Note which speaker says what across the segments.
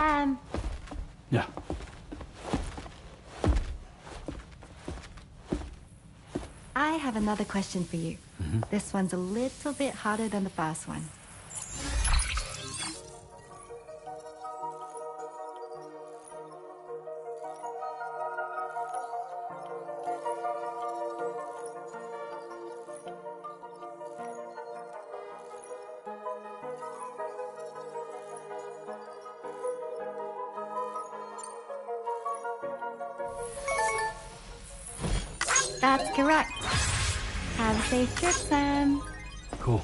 Speaker 1: Sam.
Speaker 2: Yeah.
Speaker 1: I have another question for you. This one's a little bit harder than the first one. That's correct. Have a safe trip, Sam.
Speaker 2: Cool.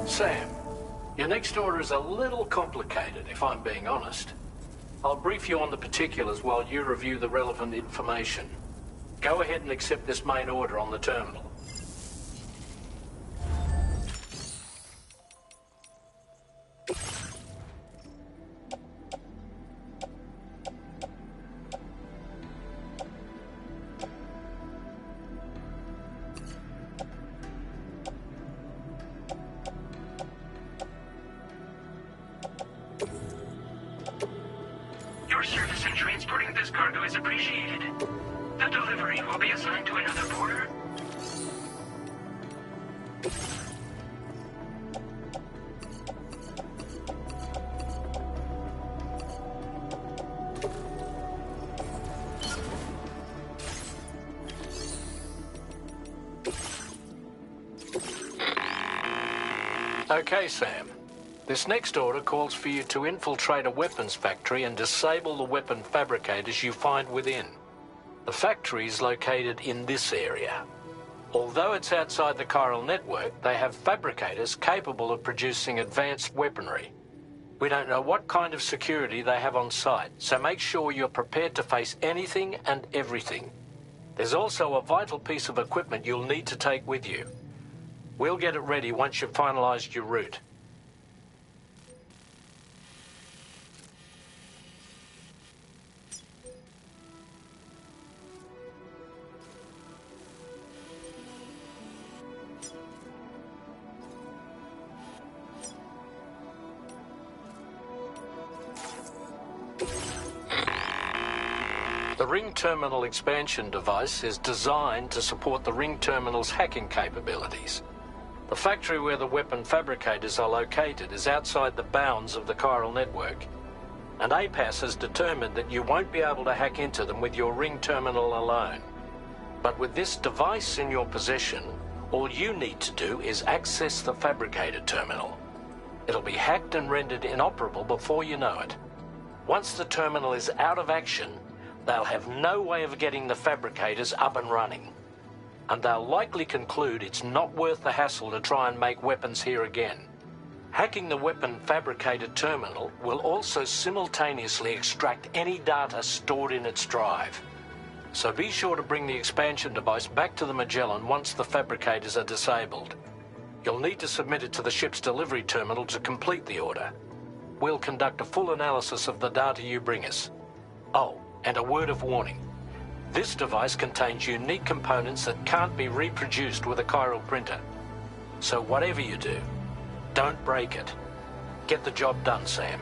Speaker 3: Sam, your next order is a little complicated, if I'm being honest. I'll brief you on the particulars while you review the relevant information. Go ahead and accept this main order on the terminal.
Speaker 4: Your service in transporting this cargo is appreciated. The delivery will be assigned to another porter.
Speaker 3: Okay, Sam. This next order calls for you to infiltrate a weapons factory and disable the weapon fabricators you find within. The factory is located in this area. Although it's outside the chiral network, they have fabricators capable of producing advanced weaponry. We don't know what kind of security they have on site, so make sure you're prepared to face anything and everything. There's also a vital piece of equipment you'll need to take with you. We'll get it ready once you've finalized your route. The Ring Terminal expansion device is designed to support the Ring Terminal's hacking capabilities. The factory where the weapon fabricators are located is outside the bounds of the chiral network, and APAS has determined that you won't be able to hack into them with your Ring Terminal alone. But with this device in your possession, all you need to do is access the fabricator terminal. It'll be hacked and rendered inoperable before you know it. Once the terminal is out of action, they'll have no way of getting the fabricators up and running. And they'll likely conclude it's not worth the hassle to try and make weapons here again. Hacking the weapon fabricator terminal will also simultaneously extract any data stored in its drive. So be sure to bring the expansion device back to the Magellan once the fabricators are disabled. You'll need to submit it to the ship's delivery terminal to complete the order. We'll conduct a full analysis of the data you bring us. Oh, and a word of warning. This device contains unique components that can't be reproduced with a chiral printer. So whatever you do, don't break it. Get the job done, Sam.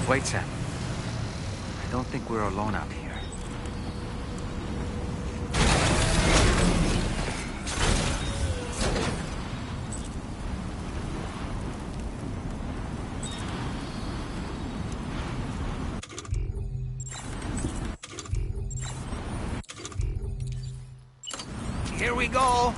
Speaker 2: Wait, Sam. I don't think we're alone out here. Here we go!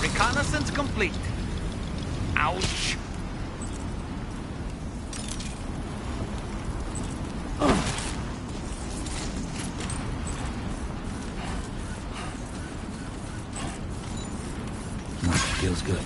Speaker 2: Reconnaissance complete. Ouch.
Speaker 5: Feels good.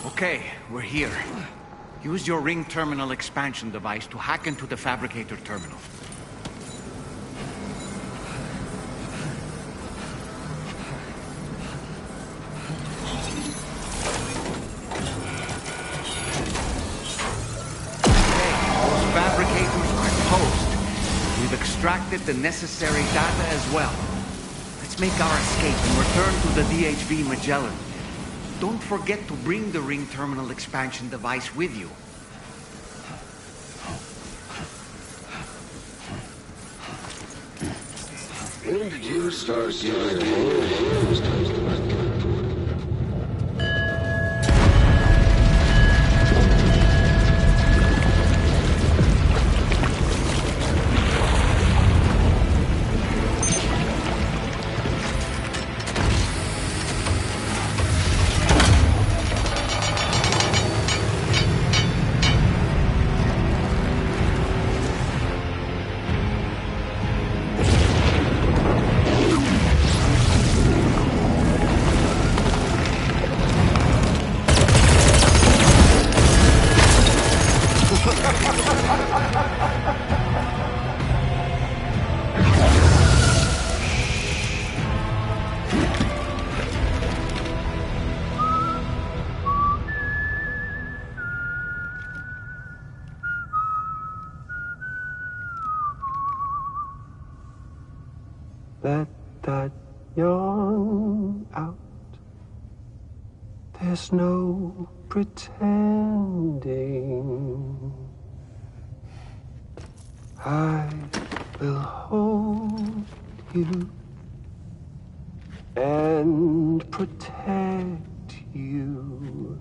Speaker 2: Okay, we're here. Use your ring terminal expansion device to hack into the fabricator terminal. Okay, those fabricators are toast. We've extracted the necessary data as well. Let's make our escape and return to the DHV Magellan. Don't forget to bring the ring terminal expansion device with you.
Speaker 5: When did you start getting those types of
Speaker 6: Let that yawn out. There's no pretending. I will hold you and protect you.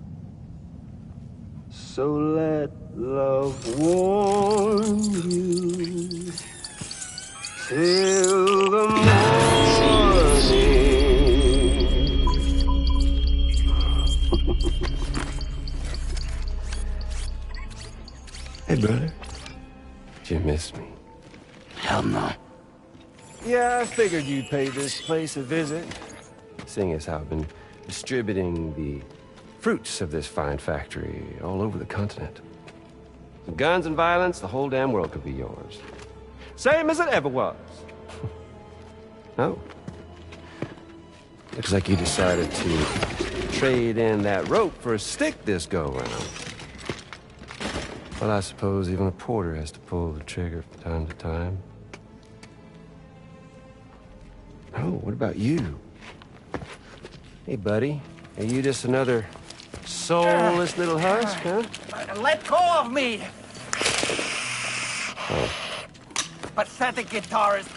Speaker 6: So let love warm you till the morning.
Speaker 5: Hey, brother. Did you miss me?
Speaker 2: Hell no.
Speaker 5: Yeah, I figured you'd pay this place a visit, seeing as how I've been distributing the fruits of this fine factory all over the continent. With guns and violence, the whole damn world could be yours. Same as it ever was. Oh. Looks like you decided to trade in that rope for a stick this go-round. Well, I suppose even a porter has to pull the trigger from time to time. Oh, what about you? Hey, buddy. Are you just another soulless little husk, huh?
Speaker 7: Let go of me!
Speaker 5: Oh.
Speaker 7: Pathetic guitarist.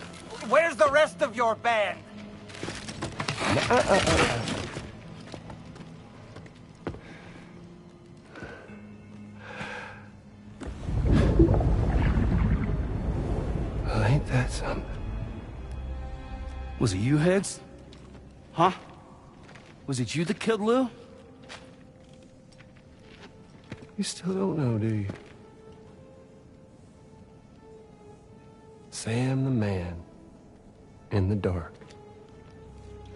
Speaker 7: Where's the rest of your band?
Speaker 5: Well, ain't that something?
Speaker 8: Was it you, Higgs? Huh? Was it you that killed Lou?
Speaker 5: You still don't know, do you? Sam the man. In the dark.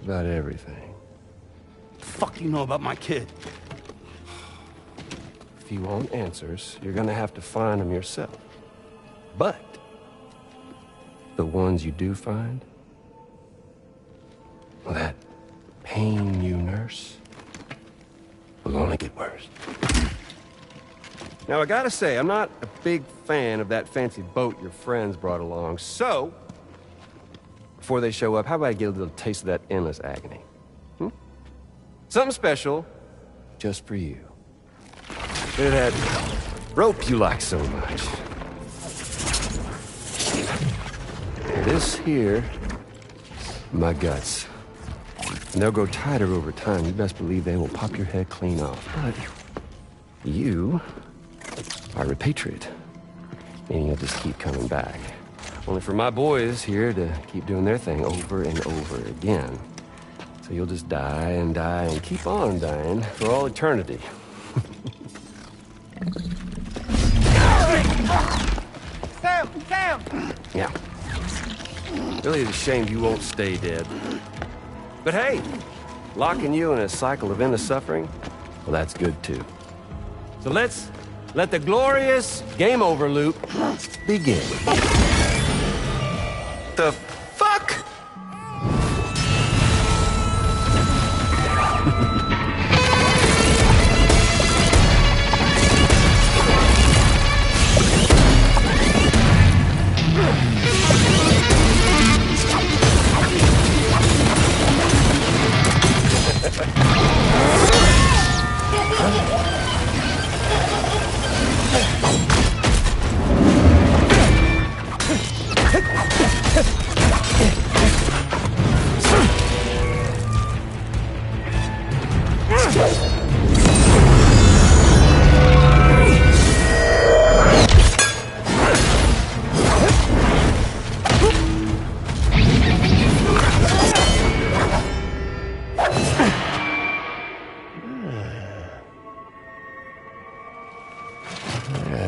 Speaker 5: About everything.
Speaker 8: What the fuck do you know about my kid?
Speaker 5: If you want answers, you're gonna have to find them yourself. But the ones you do find, well, that pain you nurse will only get worse. Now, I gotta say, I'm not a big fan of that fancy boat your friends brought along, so before they show up, how about I get a little taste of that endless agony? Something special just for you. Bit of that rope you like so much. This here, my guts. And they'll grow tighter over time. You best believe they will pop your head clean off. But you are a patriot, meaning you'll just keep coming back. Only for my boys here to keep doing their thing over and over again. So you'll just die and keep on dying for all eternity.
Speaker 7: Sam! Sam!
Speaker 5: Yeah. Really is a shame you won't stay dead. But hey, locking you in a cycle of endless suffering, Well, that's good too. So let's let the glorious game over loop begin. The fuck?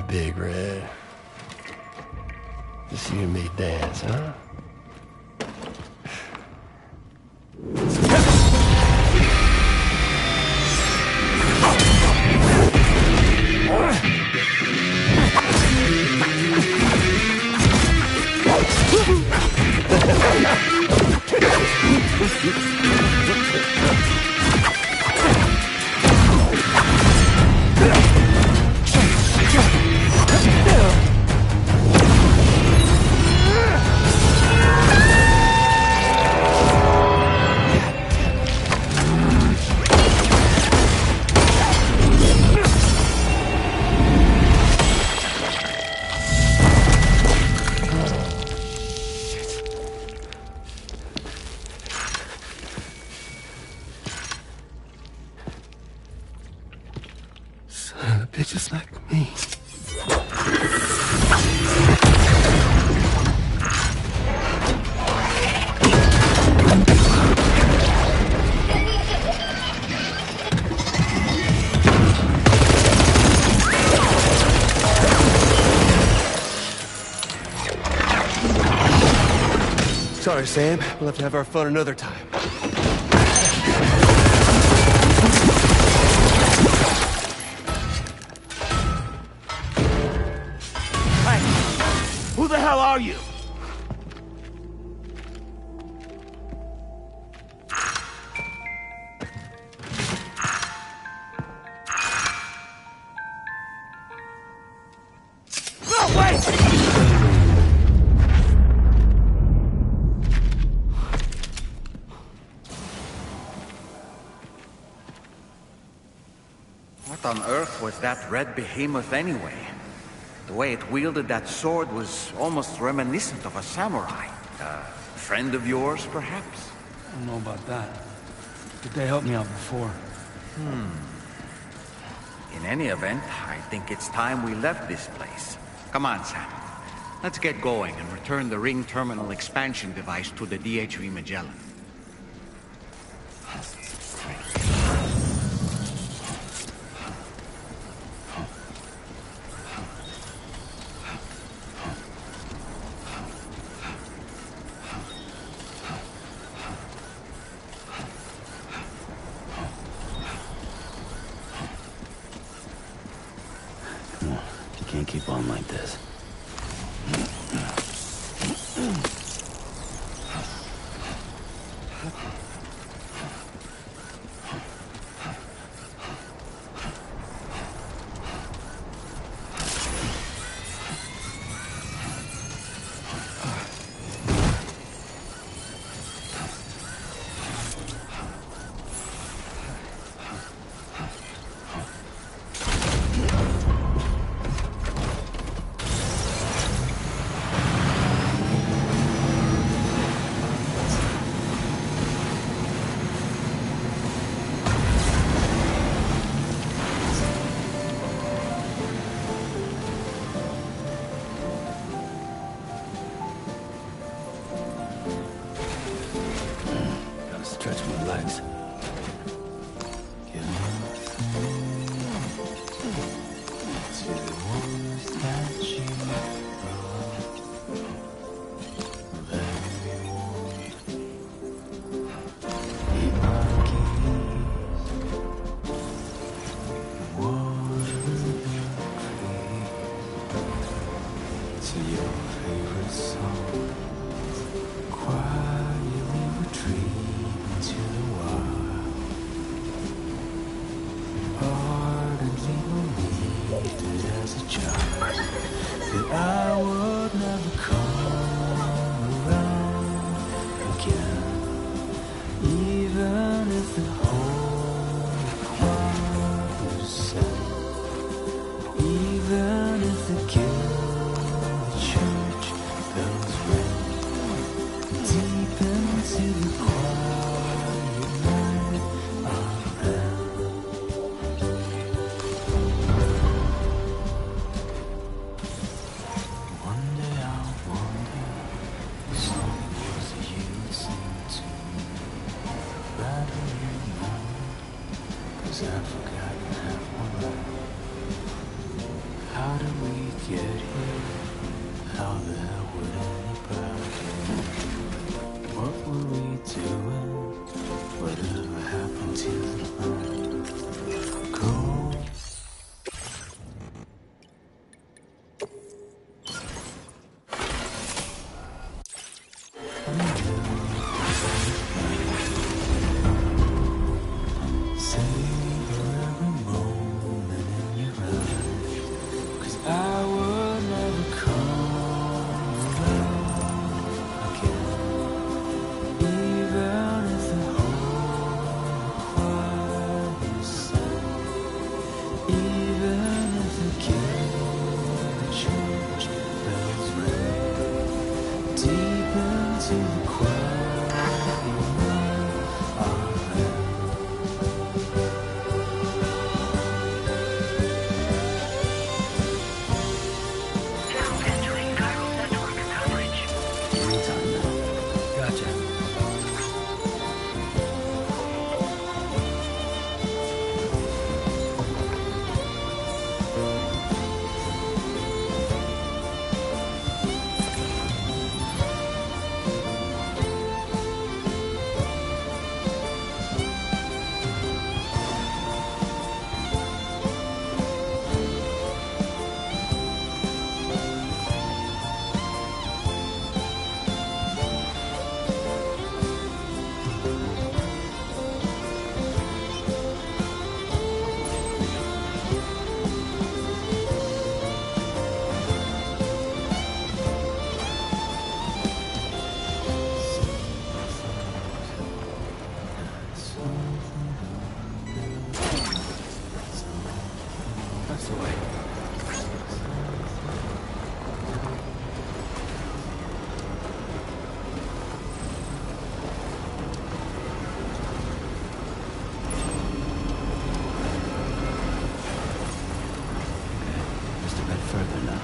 Speaker 5: Big Red. Just you and me dance, huh? Bitches like me. Sorry, Sam. We'll have to have our fun another time.
Speaker 8: Who the hell are you? No, wait!
Speaker 2: What on earth was that red behemoth anyway? The way it wielded that sword was almost reminiscent of a samurai. A friend of yours, perhaps?
Speaker 8: I don't know about that. But they helped me out before.
Speaker 2: In any event, I think it's time we left this place. Come on, Sam. Let's get going and return the ring terminal expansion device to the DHV Magellan.
Speaker 8: Can't keep on like this. Stretch my legs.
Speaker 9: that I would never come around again, even if the whole choir sang, even if the guild church bells rang deep into the quiet night of them. One day I'll wonder, the song was that you listened to rather than mine, 'cause I've forgotten half my life. How did we get here? How the hell would anybody? What were we doing? Whatever happened to the night? Cold. Savor every moment in your life, 'cause I would never come around again, even if the whole choir sang, even if the guild church bells rang deep into the quiet night of them.
Speaker 4: Now entering chiral network coverage.
Speaker 8: Anytime now. Gotcha. That's the way. Just a bit further now.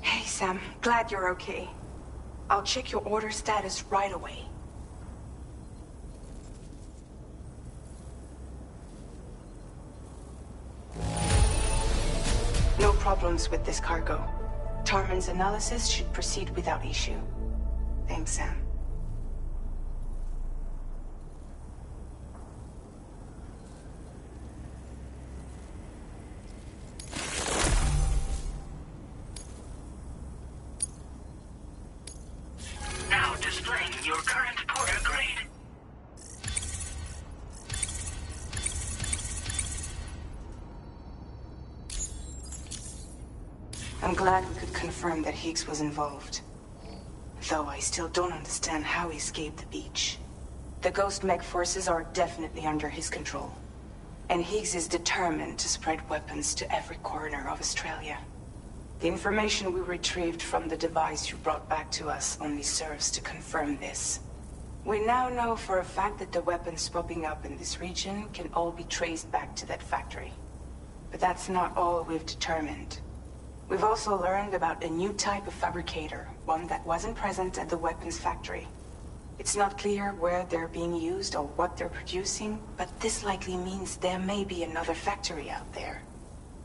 Speaker 10: Hey, Sam. Glad you're okay. I'll check your order status right away. No problems with this cargo. Tarman's analysis should proceed without issue. Thanks, Sam.
Speaker 4: Now displaying your current porter grade.
Speaker 10: glad we could confirm that Higgs was involved. Though I still don't understand how he escaped the beach. The Ghost Mech forces are definitely under his control. And Higgs is determined to spread weapons to every corner of Australia. The information we retrieved from the device you brought back to us only serves to confirm this. We now know for a fact that the weapons popping up in this region can all be traced back to that factory. But that's not all we've determined. We've also learned about a new type of fabricator, one that wasn't present at the weapons factory. It's not clear where they're being used or what they're producing, but this likely means there may be another factory out there.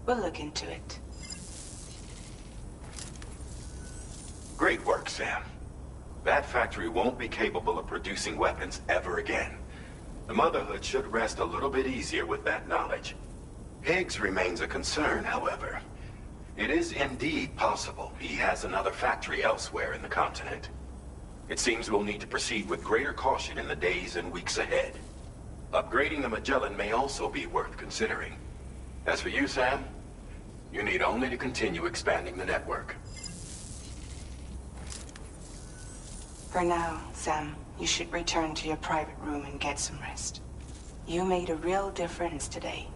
Speaker 10: We'll look into it.
Speaker 11: Great work, Sam. That factory won't be capable of producing weapons ever again. The Motherhood should rest a little bit easier with that knowledge. Higgs remains a concern, however. It is indeed possible he has another factory elsewhere in the continent. It seems we'll need to proceed with greater caution in the days and weeks ahead. Upgrading the Magellan may also be worth considering. As for you, Sam, you need only to continue expanding the network.
Speaker 10: For now, Sam, you should return to your private room and get some rest. You made a real difference today.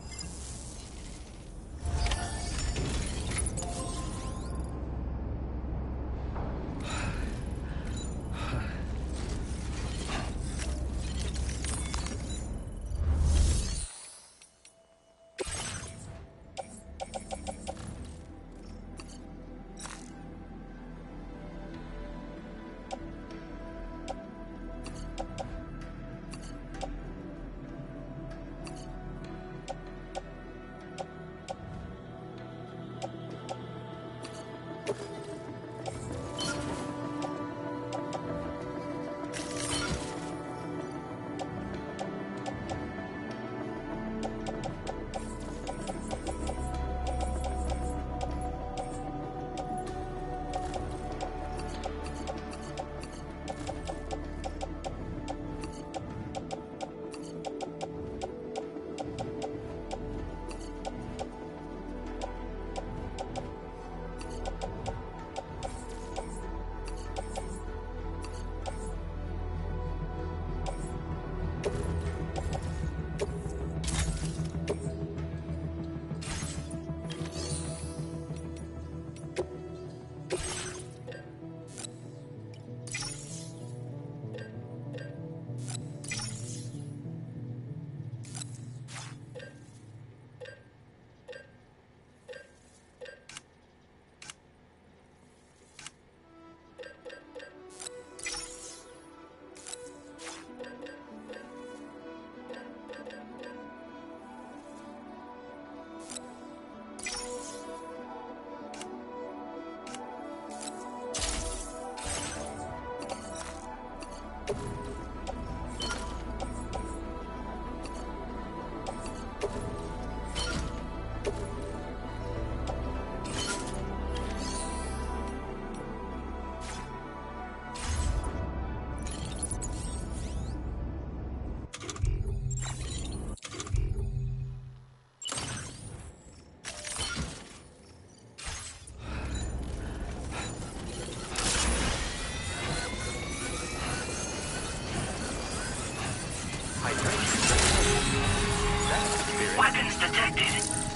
Speaker 4: Weapons detected.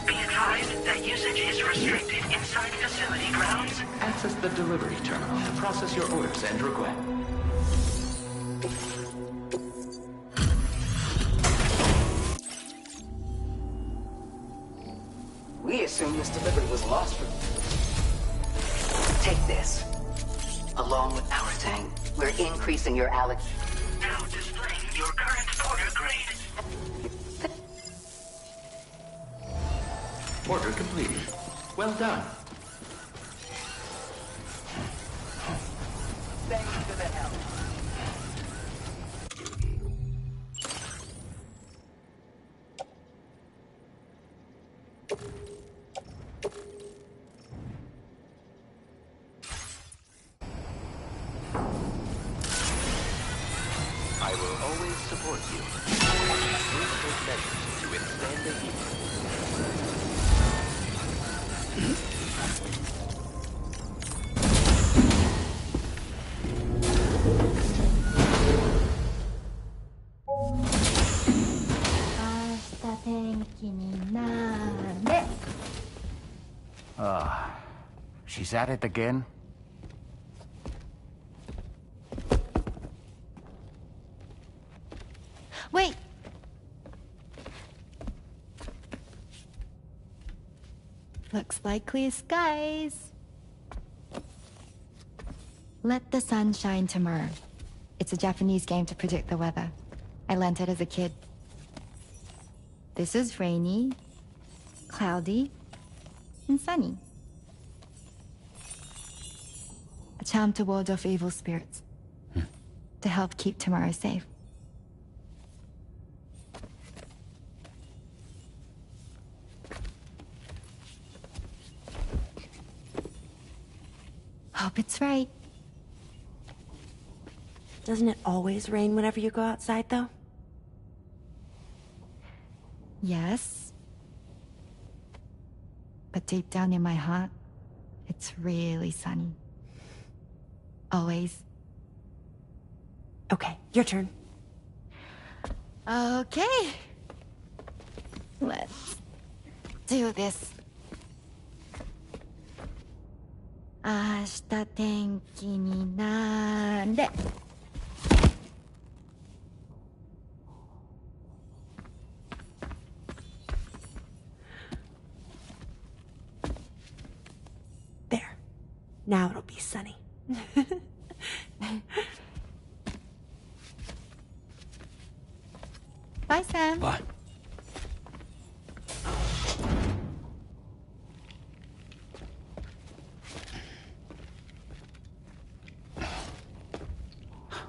Speaker 4: Be advised that usage is restricted inside facility grounds.
Speaker 12: Access the delivery terminal to process your orders and requests.
Speaker 13: We assumed this delivery was lost for... Take this. Along with our tank, we're increasing your Alex...
Speaker 4: Now displaying your current order grade.
Speaker 12: Order completed. Well done.
Speaker 13: Thanks for the help.
Speaker 12: I will always support you. Please take measures to withstand the heat.
Speaker 2: She's at it again?
Speaker 1: Wait! Looks like clear skies. Let the sun shine tomorrow. It's a Japanese game to predict the weather. I learned it as a kid. This is rainy, cloudy, and sunny. A charm to ward off evil spirits. To help keep tomorrow safe. Hope it's right.
Speaker 14: Doesn't it always rain whenever you go outside, though?
Speaker 1: Yes. But deep down in my heart, it's really sunny. Always.
Speaker 14: Okay, your turn.
Speaker 1: Okay. Let's do this. 明日天気になれ。
Speaker 14: There. Now it'll be sunny.
Speaker 1: Bye, Sam.
Speaker 8: Bye.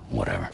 Speaker 8: Whatever.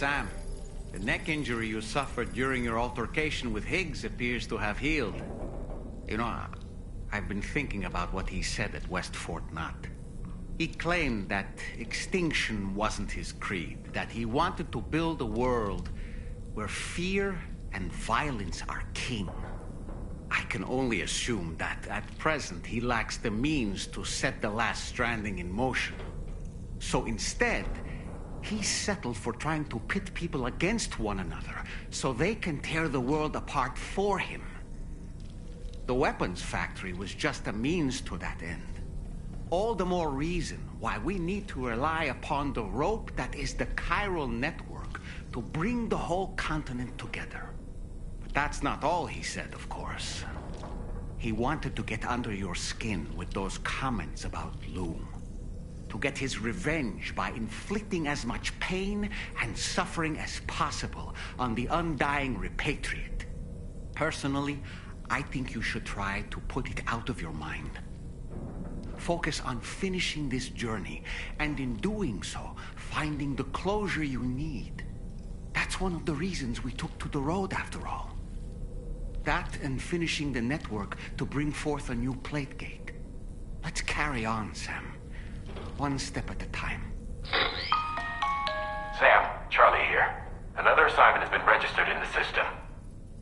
Speaker 2: Sam, the neck injury you suffered during your altercation with Higgs appears to have healed. You know, I've been thinking about what he said at West Fort Knot. He claimed that extinction wasn't his creed, that he wanted to build a world where fear and violence are king. I can only assume that at present he lacks the means to set the last Stranding in motion. So instead, he settled for trying to pit people against one another so they can tear the world apart for him. The weapons factory was just a means to that end. All the more reason why we need to rely upon the rope that is the chiral network to bring the whole continent together. But that's not all he said, of course. He wanted to get under your skin with those comments about Loom. To get his revenge by inflicting as much pain and suffering as possible on the undying repatriate. Personally, I think you should try to put it out of your mind. Focus on finishing this journey, and in doing so, finding the closure you need. That's one of the reasons we took to the road, after all. That and finishing the network to bring forth a new plate gate. Let's carry on, Sam. One step at a time.
Speaker 11: Sam, Charlie here. Another assignment has been registered in the system.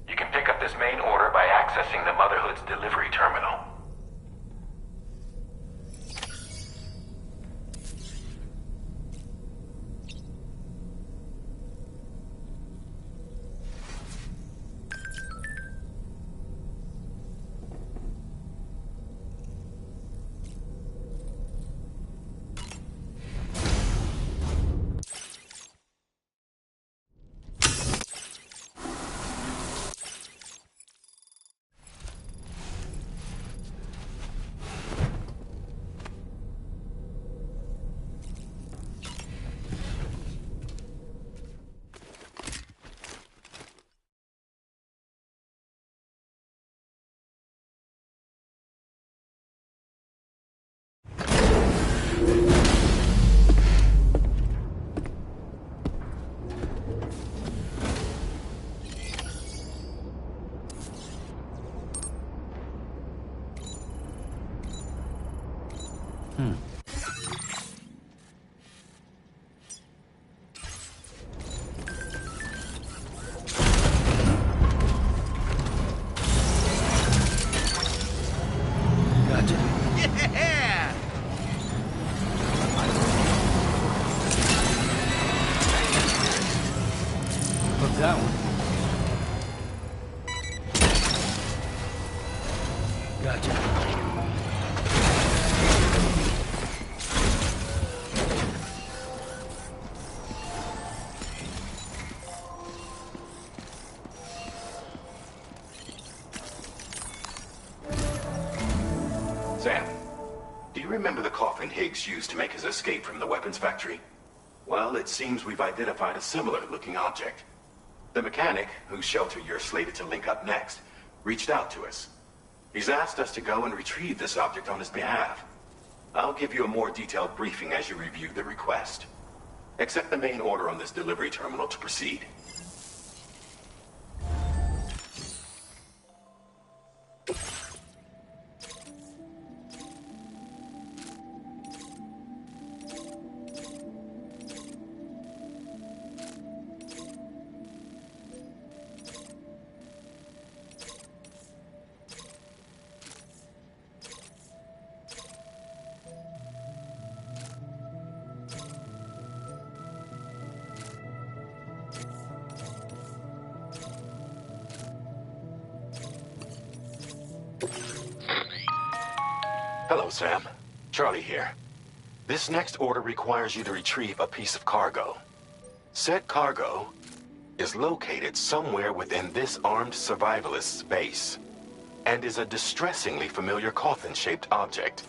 Speaker 11: You can pick up this main order by accessing the Motherhood's delivery terminal.
Speaker 8: that one. Gotcha.
Speaker 11: Sam, do you remember the coffin Higgs used to make his escape from the weapons factory? Well, it seems we've identified a similar-looking object. The mechanic, whose shelter you're slated to link up next, reached out to us. He's asked us to go and retrieve this object on his behalf. I'll give you a more detailed briefing as you review the request. Accept the main order on this delivery terminal to proceed. Hello, Sam. Charlie here. This next order requires you to retrieve a piece of cargo. Said cargo is located somewhere within this armed survivalist's base, and is a distressingly familiar coffin-shaped object.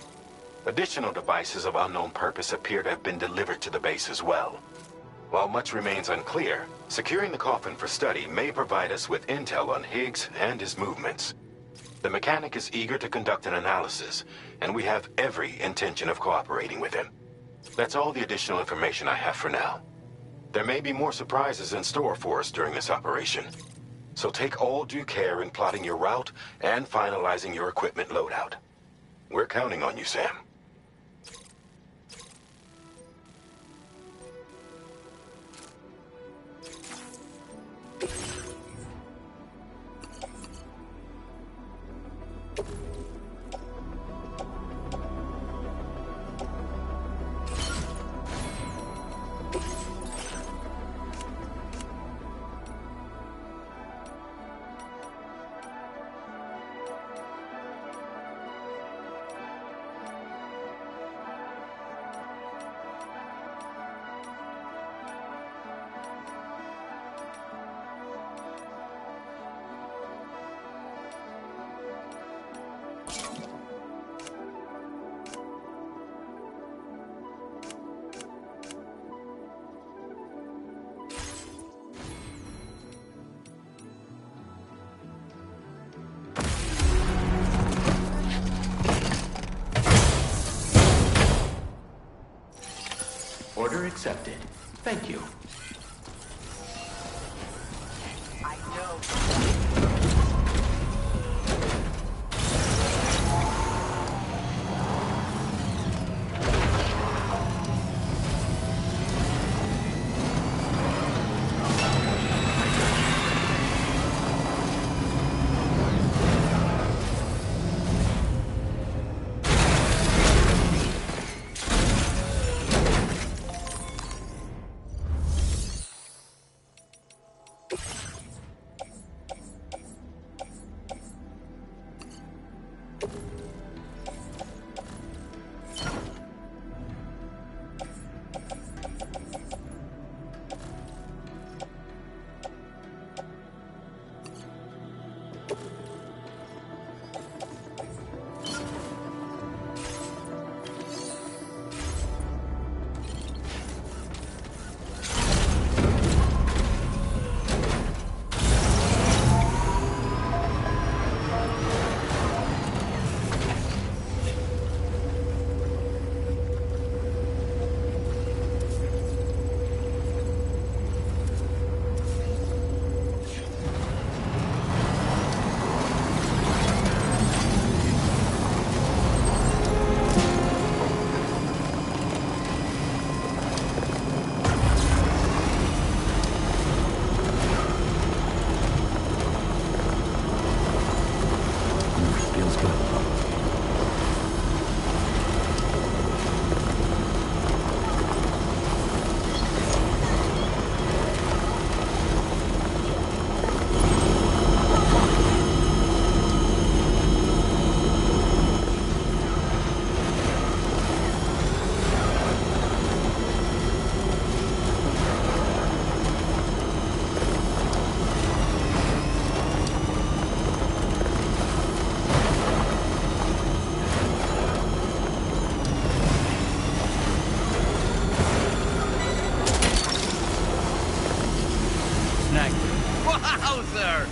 Speaker 11: Additional devices of unknown purpose appear to have been delivered to the base as well. While much remains unclear, securing the coffin for study may provide us with intel on Higgs and his movements. The mechanic is eager to conduct an analysis, and we have every intention of cooperating with him. That's all the additional information I have for now. There may be more surprises in store for us during this operation, so take all due care in plotting your route and finalizing your equipment loadout. We're counting on you, Sam.
Speaker 12: Order accepted. Thank you.
Speaker 7: I know.
Speaker 8: Snag.
Speaker 2: Wowzer!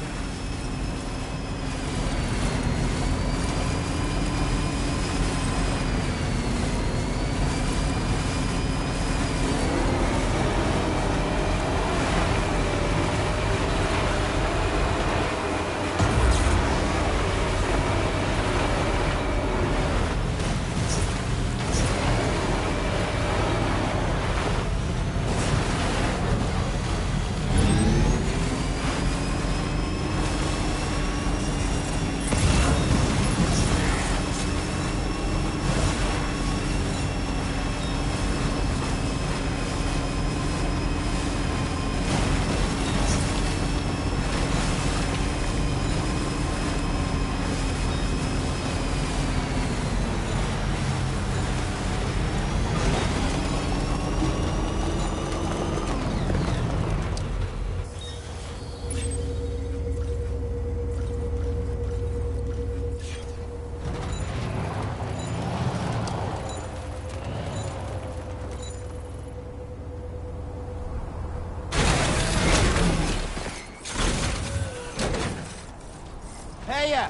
Speaker 7: Hey,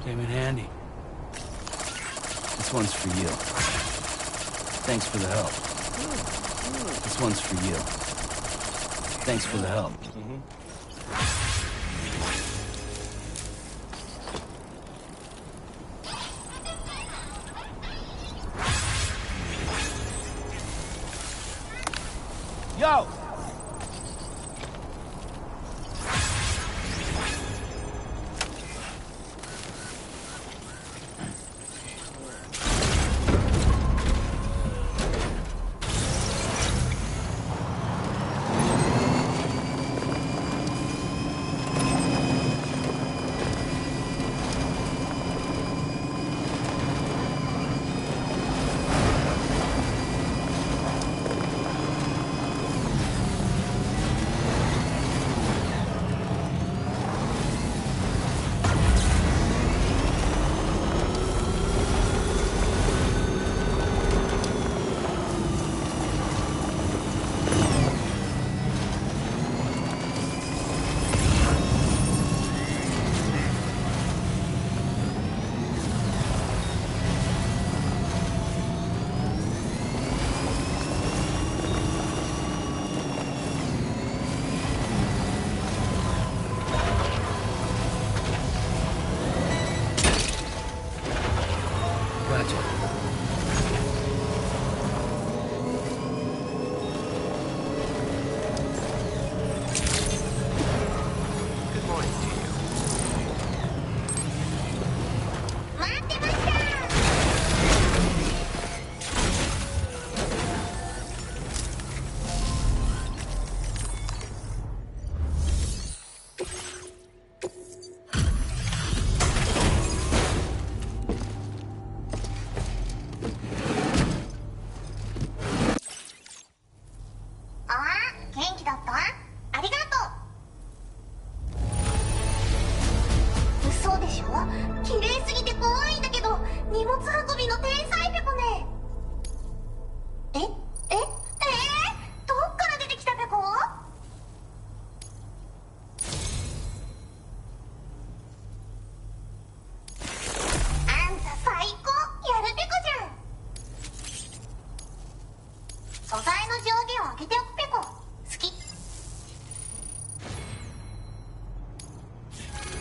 Speaker 8: Came in handy. This one's for you. Thanks for the help. This one's for you. Thanks for the help.
Speaker 7: yo!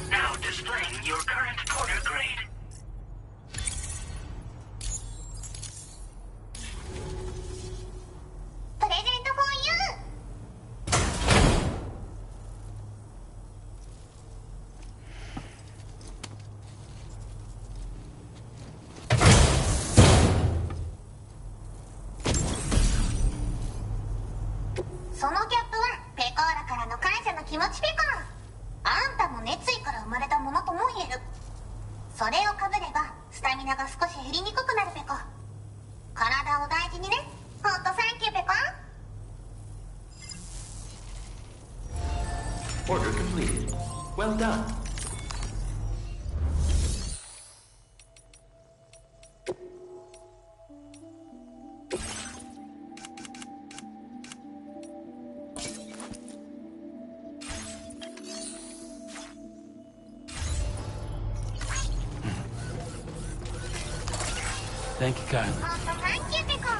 Speaker 4: Now displaying your current porter grade.
Speaker 15: Present for you! そのギャップはペコーラからの感謝の気持ちペコ。あんたも熱意から生まれたものとも言える。それをかぶればスタミナが少し減りにくくなるペコ。体を大事にね。ほんとサンキューペコ。
Speaker 12: Order completed. Well done.
Speaker 8: Thank you kindly.
Speaker 15: Thank you, Pickle.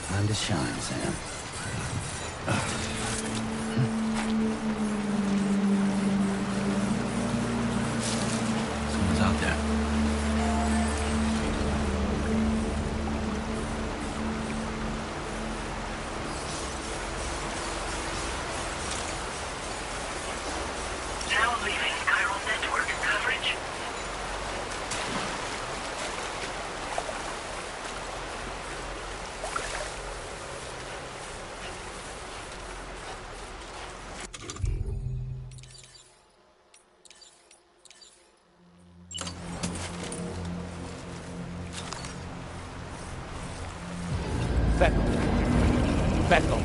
Speaker 8: Time to shine, Sam. Someone's out there.
Speaker 4: Now leaving chiral network coverage.
Speaker 7: Beckel.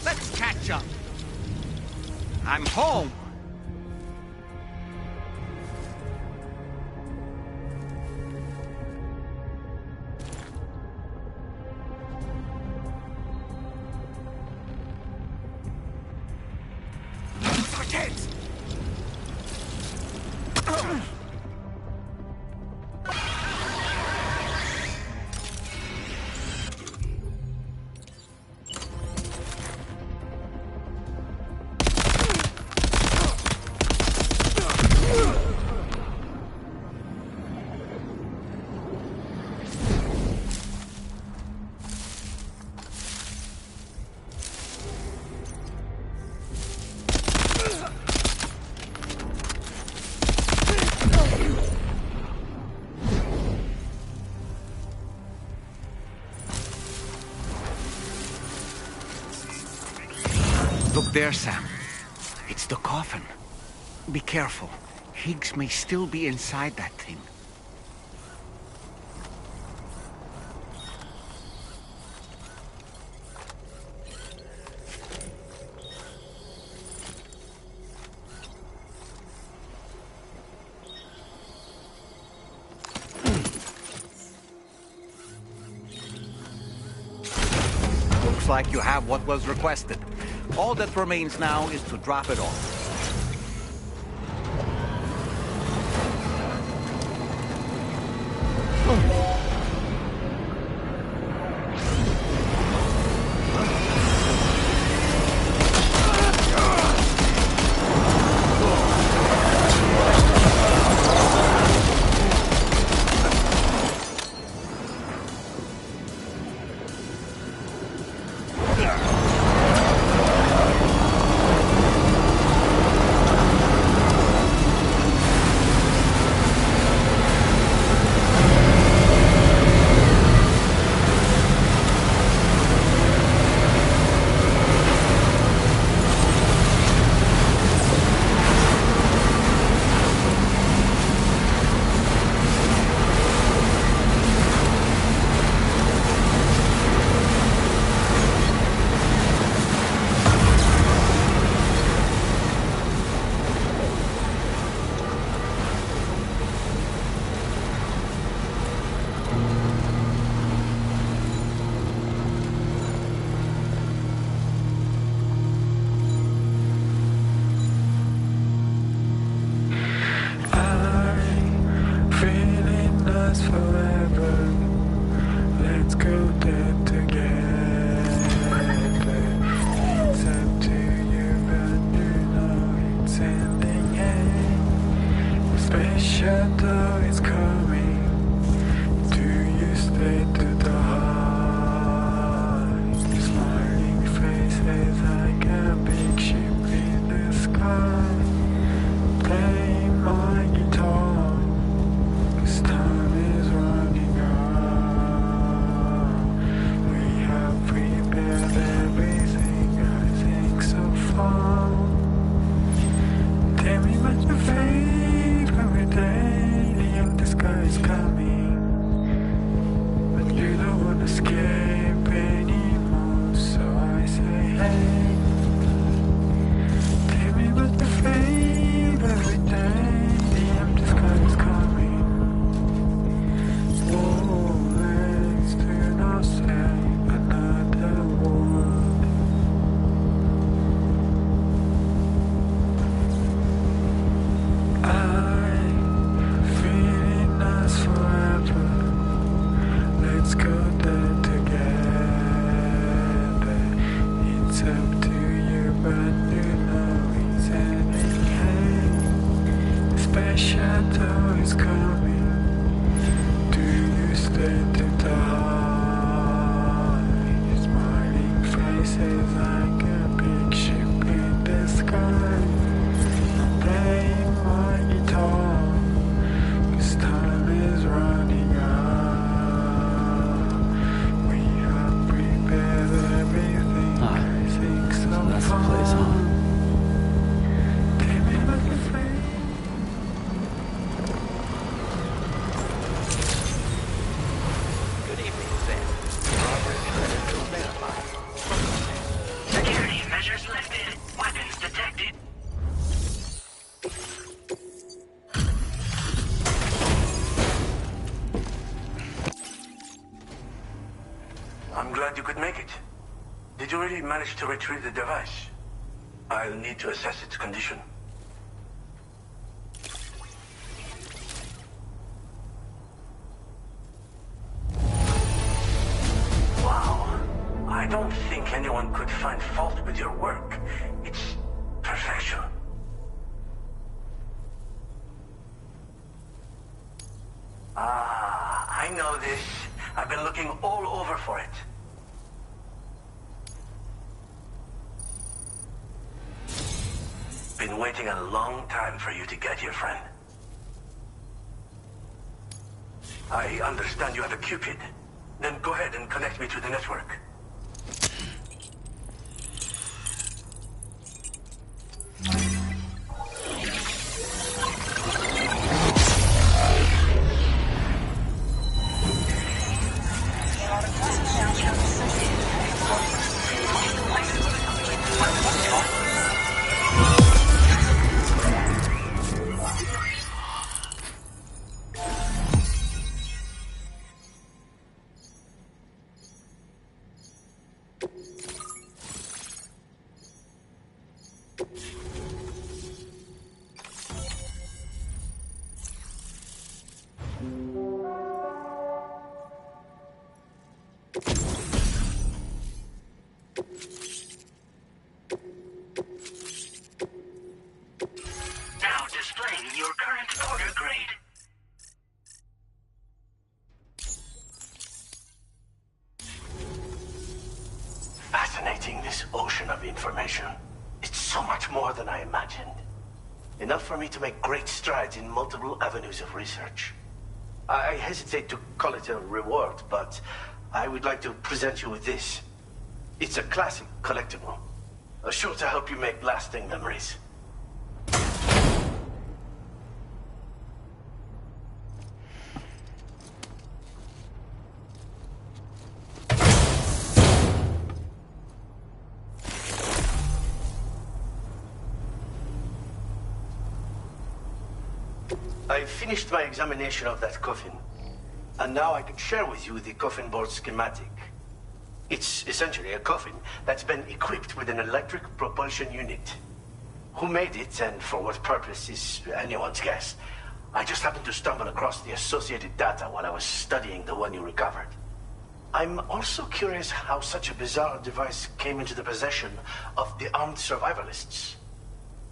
Speaker 2: Let's catch up. I'm home. Look there, Sam. It's the coffin. Be careful. Higgs may still be inside that thing. Looks like you have what was requested. All that remains now is to drop it off.
Speaker 16: could make it. Did you really manage to retrieve the device? I'll need to assess its condition. Wow. I don't think anyone could find fault with your work. It's perfection. Ah, I know this. I've been looking all over for it. Been waiting a long time for you to get here, friend. I understand you have a Cupid. Then go ahead and connect me to the network.
Speaker 4: Now displaying your current order grade.
Speaker 16: Fascinating, this ocean of information. It's so much more than I imagined. Enough for me to make great strides in multiple avenues of research. I hesitate to call it a reward, but I would like to present you with this. It's a classic collectible, sure to help you make lasting memories. I finished my examination of that coffin, and now I can share with you the coffin board schematic. It's essentially a coffin that's been equipped with an electric propulsion unit. Who made it and for what purpose is anyone's guess. I just happened to stumble across the associated data while I was studying the one you recovered. I'm also curious how such a bizarre device came into the possession of the armed survivalists.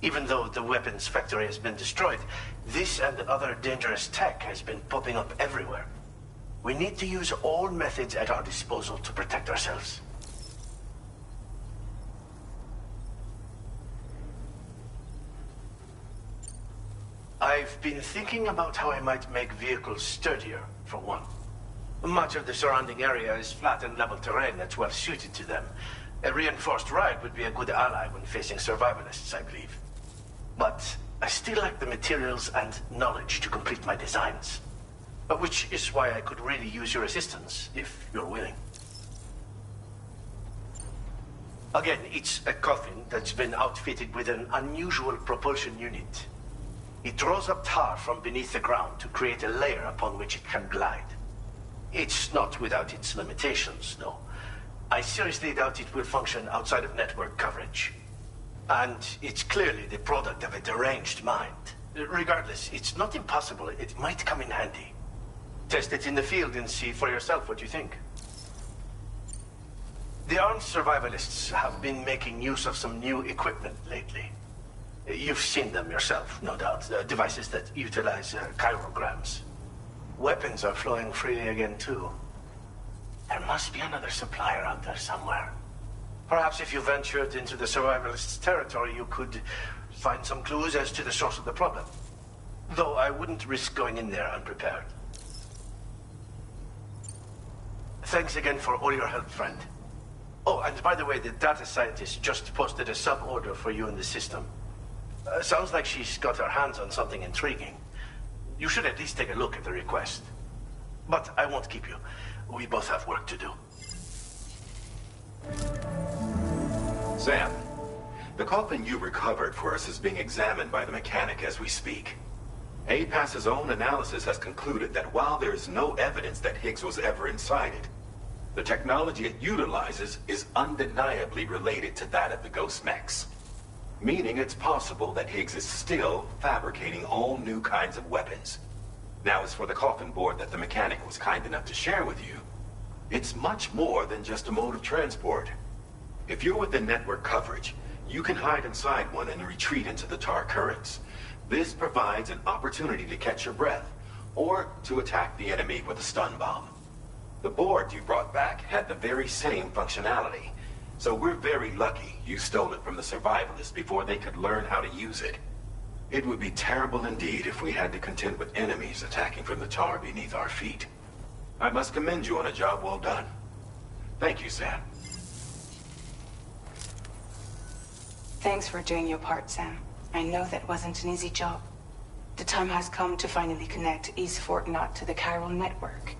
Speaker 16: Even though the weapons factory has been destroyed, this and other dangerous tech has been popping up everywhere. We need to use all methods at our disposal to protect ourselves. I've been thinking about how I might make vehicles sturdier, for one. Much of the surrounding area is flat and level terrain that's well suited to them. A reinforced ride would be a good ally when facing survivalists, I believe. But I still lack the materials and knowledge to complete my designs. Which is why I could really use your assistance, if you're willing. Again, it's a coffin that's been outfitted with an unusual propulsion unit. It draws up tar from beneath the ground to create a layer upon which it can glide. It's not without its limitations, no. I seriously doubt it will function outside of network coverage. And it's clearly the product of a deranged mind. Regardless, it's not impossible. It might come in handy. Test it in the field and see for yourself what you think. The armed survivalists have been making use of some new equipment lately. You've seen them yourself, no doubt. Devices that utilize chirograms. Weapons are flowing freely again, too. There must be another supplier out there somewhere. Perhaps if you ventured into the survivalists' territory, you could find some clues as to the source of the problem. Though I wouldn't risk going in there unprepared. Thanks again for all your help, friend. Oh, and by the way, the data scientist just posted a sub-order for you in the system. Sounds like she's got her hands on something intriguing. You should at least take a look at the request. But I won't keep you. We both have work to do.
Speaker 11: Sam, the coffin you recovered for us is being examined by the mechanic as we speak. APAS's own analysis has concluded that while there is no evidence that Higgs was ever inside it, The technology it utilizes is undeniably related to that of the Ghost mechs. Meaning it's possible that Higgs is still fabricating all new kinds of weapons. Now, as for the coffin board that the mechanic was kind enough to share with you, it's much more than just a mode of transport. If you're within network coverage, you can hide inside one and retreat into the tar currents. This provides an opportunity to catch your breath, or to attack the enemy with a stun bomb. The board you brought back had the very same functionality, so we're very lucky you stole it from the survivalists before they could learn how to use it. It would be terrible indeed if we had to contend with enemies attacking from the tar beneath our feet. I must commend you on a job well done. Thank you, Sam.
Speaker 10: Thanks for doing your part, Sam. I know that wasn't an easy job. The time has come to finally connect East Fort Knot to the chiral network.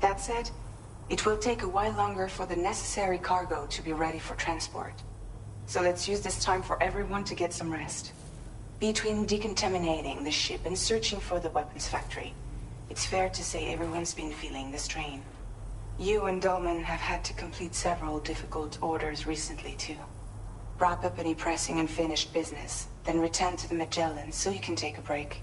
Speaker 10: That said, it will take a while longer for the necessary cargo to be ready for transport. So let's use this time for everyone to get some rest. Between decontaminating the ship and searching for the weapons factory, it's fair to say everyone's been feeling the strain. You and Dolman have had to complete several difficult orders recently, too. Wrap up any pressing and finished business, then return to the Magellan so you can take a break.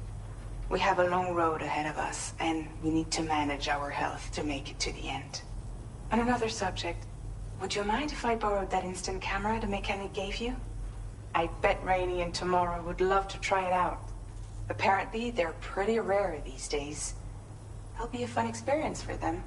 Speaker 10: We have a long road ahead of us, and we need to manage our health to make it to the end. On another subject, would you mind if I borrowed that instant camera the mechanic gave you? I bet Rainey and Tamara would love to try it out. Apparently, they're pretty rare these days. It'll be a fun experience for them.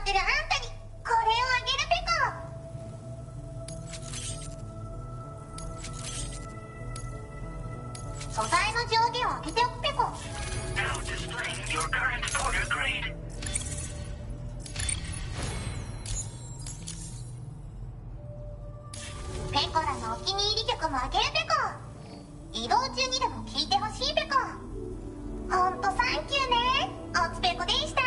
Speaker 15: ってるあんたにこれをあげるペコ。素材の上限を上げておくペコ。
Speaker 4: Now displaying your current order grade.
Speaker 15: ペコらのお気に入り曲もあげるペコ。移動中にでも聴いてほしいペコ。ほんとサンキューね。おつペコでした。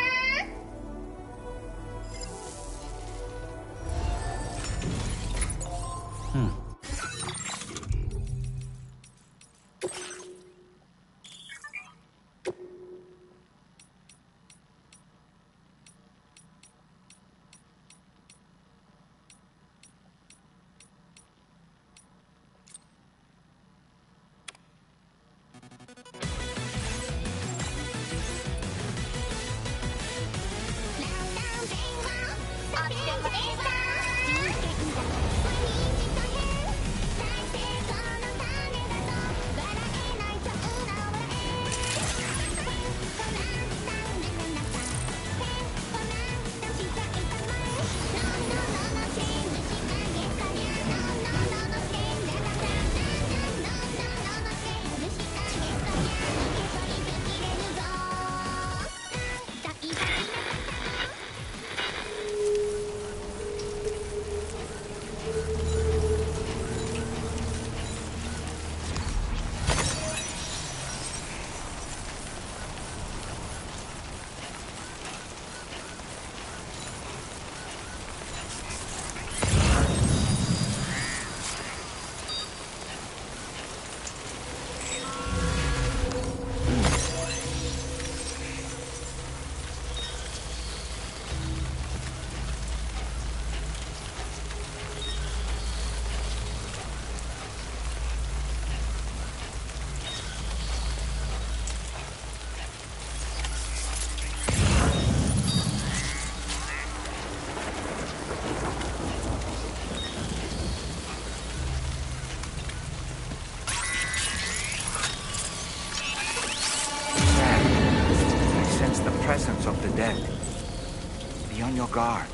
Speaker 2: Presence of the dead. Be on your guard.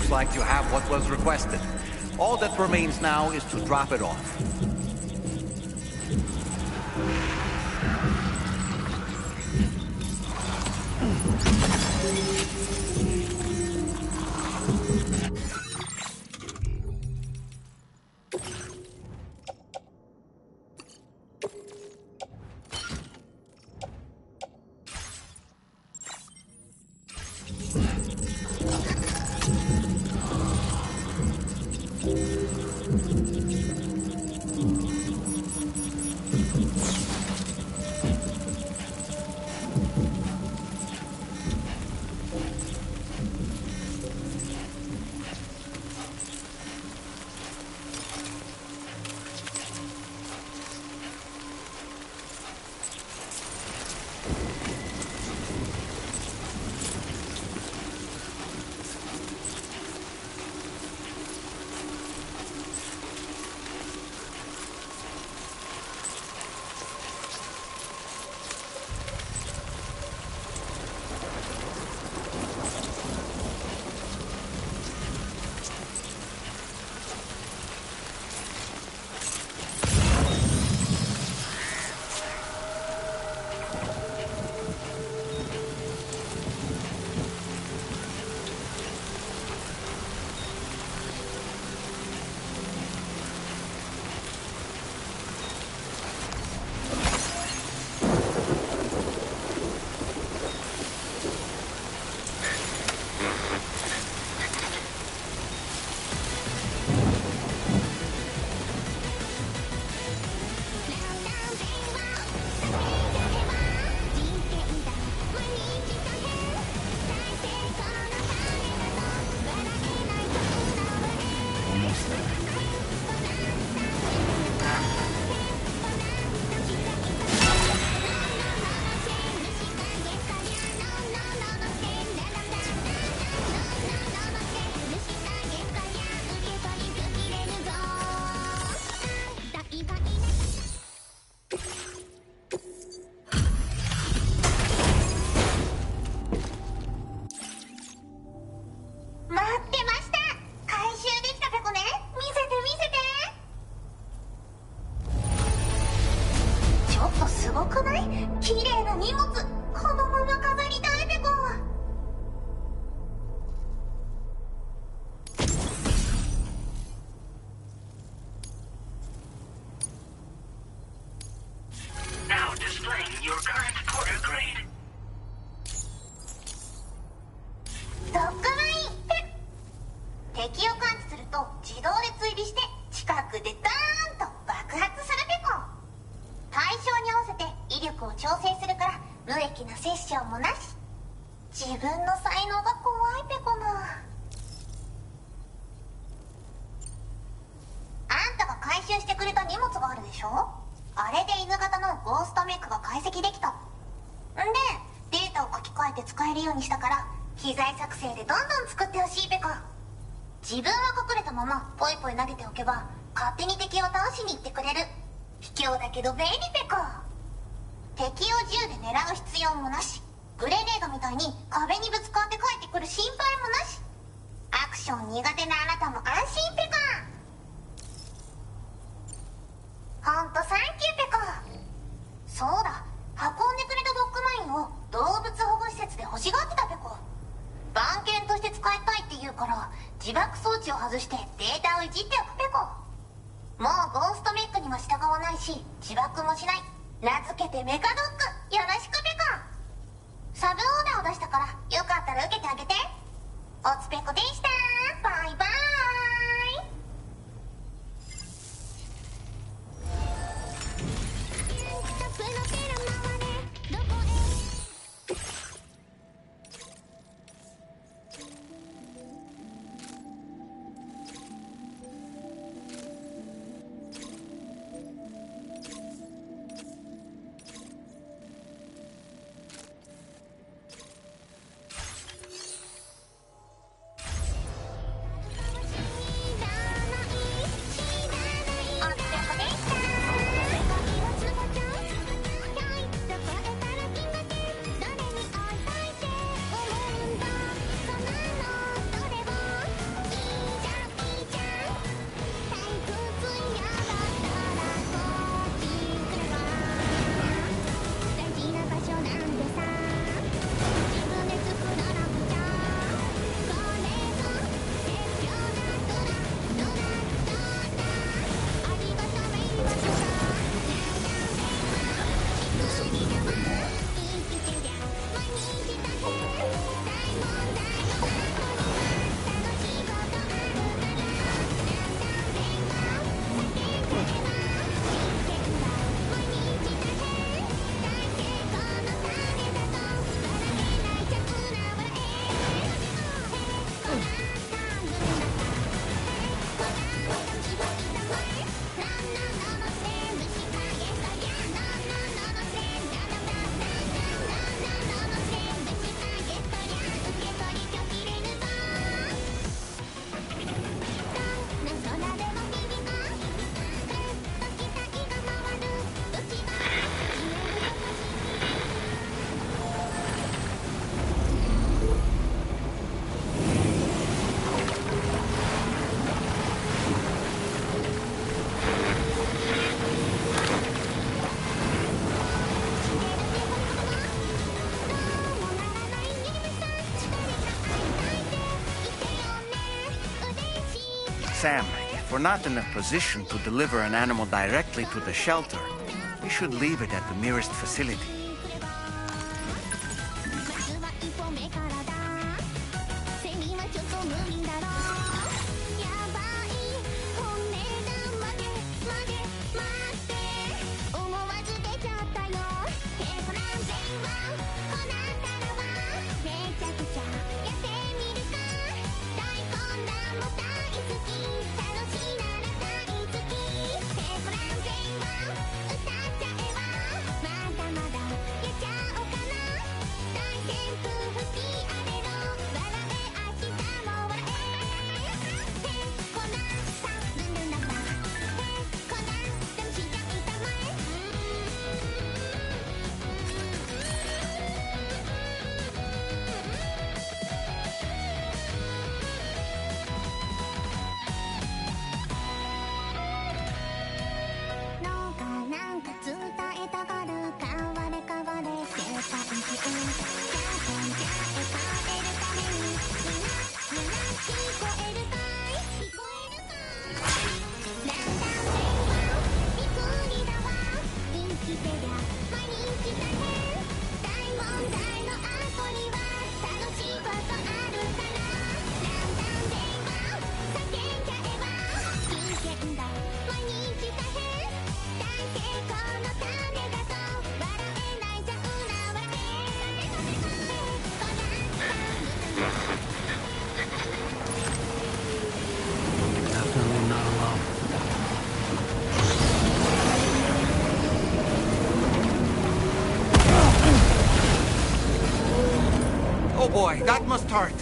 Speaker 2: Looks like you have what was requested. All that remains now is to drop it off.
Speaker 4: Now displaying your current quarter grade.
Speaker 15: ドッグラインペッ。敵を感知すると自動で追尾して近くでダーンと爆発するペコ。対象に合わせて威力を調整するから無益なセッションもなし。自分の才能が怖いペコな。あんたが回収してくれた荷物があるでしょ。あれで犬型のゴーストメックが解析できた。んでデータを書き換えて使えるようにしたから機材作成でどんどん作ってほしいペコ。自分は隠れたままポイポイ投げておけば勝手に敵を倒しに行ってくれる。卑怯だけど便利ペコ。敵を銃で狙う必要もなし。グレネードみたいに壁にぶつかって帰ってくる心配もなし。アクション苦手なあなたも安心ペコ。ほんとサンキューペコ。そうだ、運んでくれたドッグマインを動物保護施設で欲しがってたペコ。番犬として使いたいって言うから自爆装置を外してデータをいじっておくペコ。もうゴーストメックには従わないし自爆もしない。名付けてメカドッグよろしくペコ。サブオーダーを出したからよかったら受けてあげて。おつペコでした。バイバーイ。
Speaker 2: Sam, if we're not in a position to deliver an animal directly to the shelter, we should leave it at the nearest facility. Oh boy, that must hurt.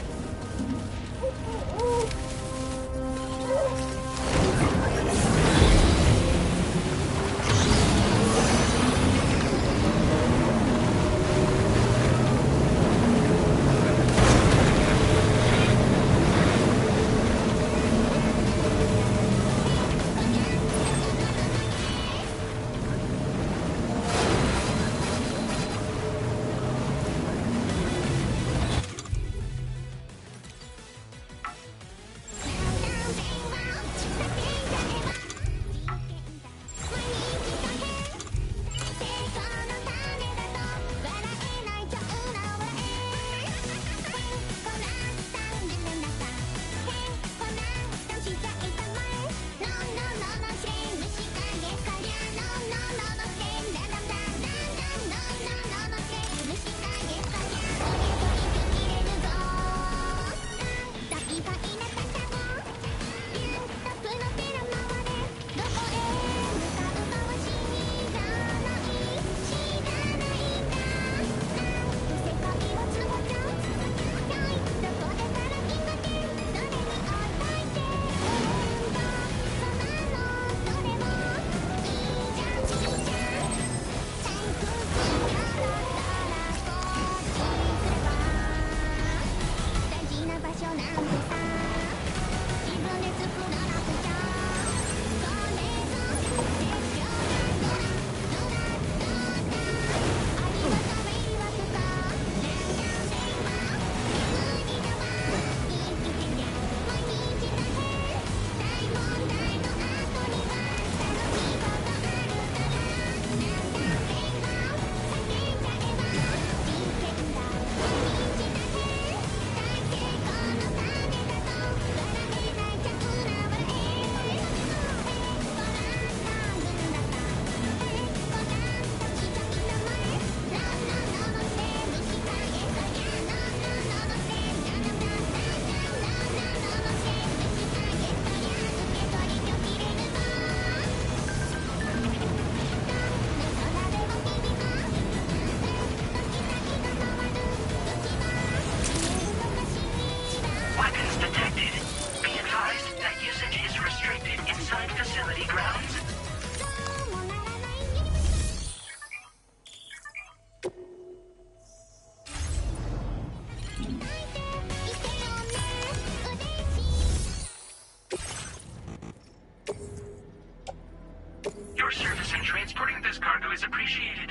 Speaker 4: Your service in transporting this cargo is appreciated.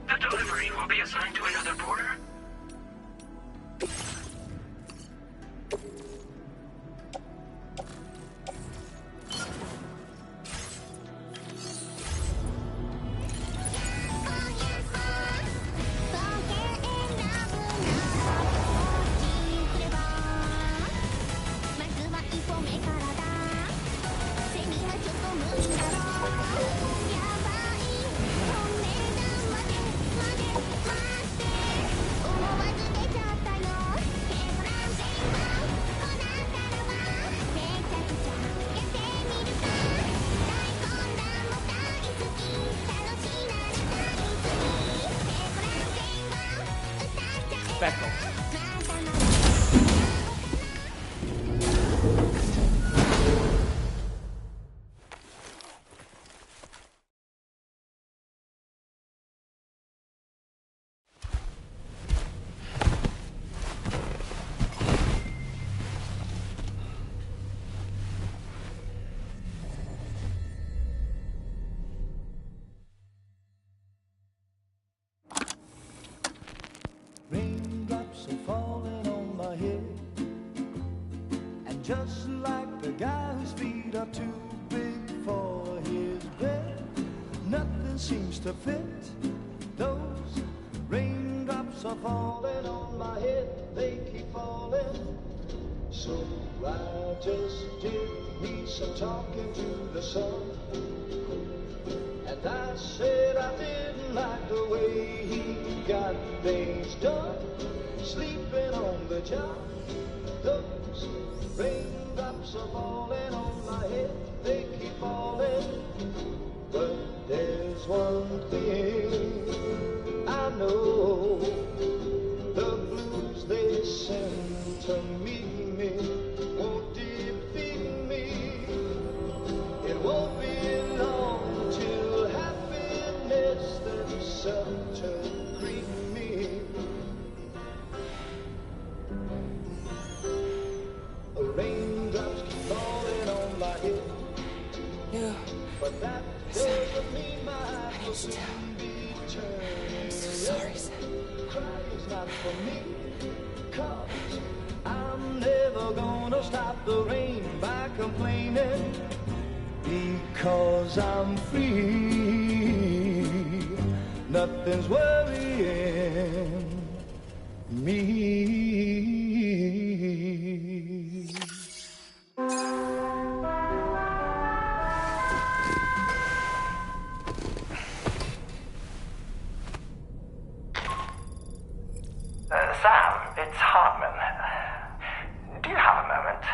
Speaker 4: The delivery will be assigned to another porter.
Speaker 17: just like the guy whose feet are too big for his bed. Nothing seems to fit. Those raindrops are falling on my head, they keep falling. So I just did me some talking to the sun. And I said I didn't like the way he got things done. Sleeping on the job, those raindrops are falling on my head, they keep falling. But there's one thing I know, the blues they send to meet me won't defeat me. It won't be long till happiness themselves to greet me. Raindrops keep falling on my head.
Speaker 1: No.
Speaker 17: But that doesn't mean my heart will soon be turning.
Speaker 1: I'm so sorry, Sam.
Speaker 17: Crying's not for me, 'cause I'm never gonna stop the rain by complaining. Because I'm free, nothing's worrying me.
Speaker 18: Sam, it's Hartman. Do you have a moment?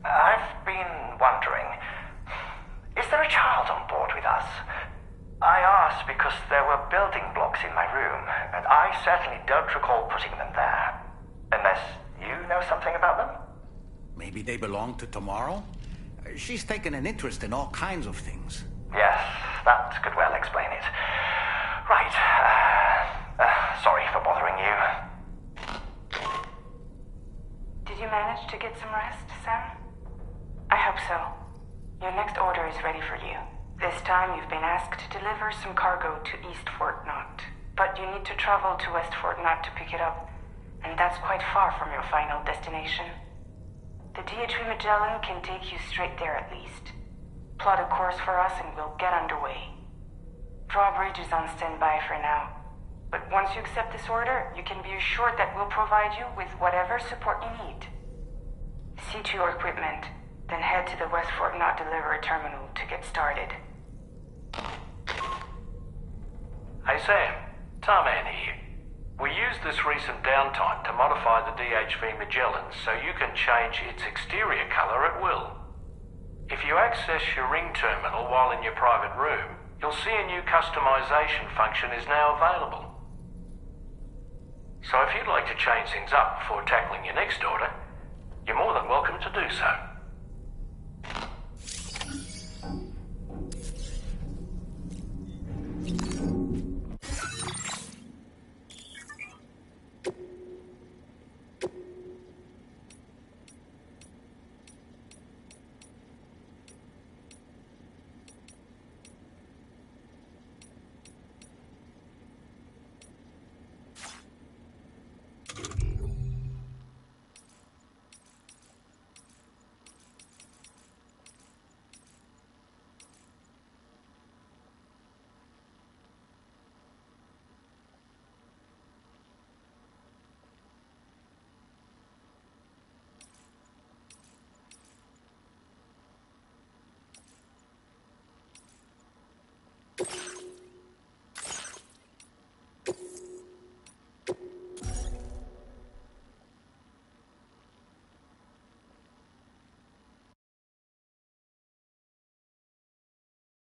Speaker 18: I've been wondering, is there a child on board with us? I asked because there were building blocks in my room, and I certainly don't recall putting them there. Unless you know something about them?
Speaker 2: Maybe they belong to Tomorrow? She's taken an interest in all kinds of things.
Speaker 18: Yes, that could well explain it. Right. Sorry for bothering you.
Speaker 19: Did you manage to get some rest, Sam? I hope so. Your next order is ready for you. This time you've been asked to deliver some cargo to East Fort Knot. But you need to travel to West Fort Knot to pick it up, and that's quite far from your final destination. The DHV Magellan can take you straight there at least. Plot a course for us and we'll get underway. Drawbridge is on standby for now. But once you accept this order, you can be assured that we'll provide you with whatever support you need. See to your equipment, then head to the West Fort Knot delivery terminal to get started.
Speaker 3: Hey Sam, Tarman here. We used this recent downtime to modify the DHV Magellan so you can change its exterior colour at will. If you access your ring terminal while in your private room, you'll see a new customization function is now available. So if you'd like to change things up before tackling your next order, you're more than welcome to do so.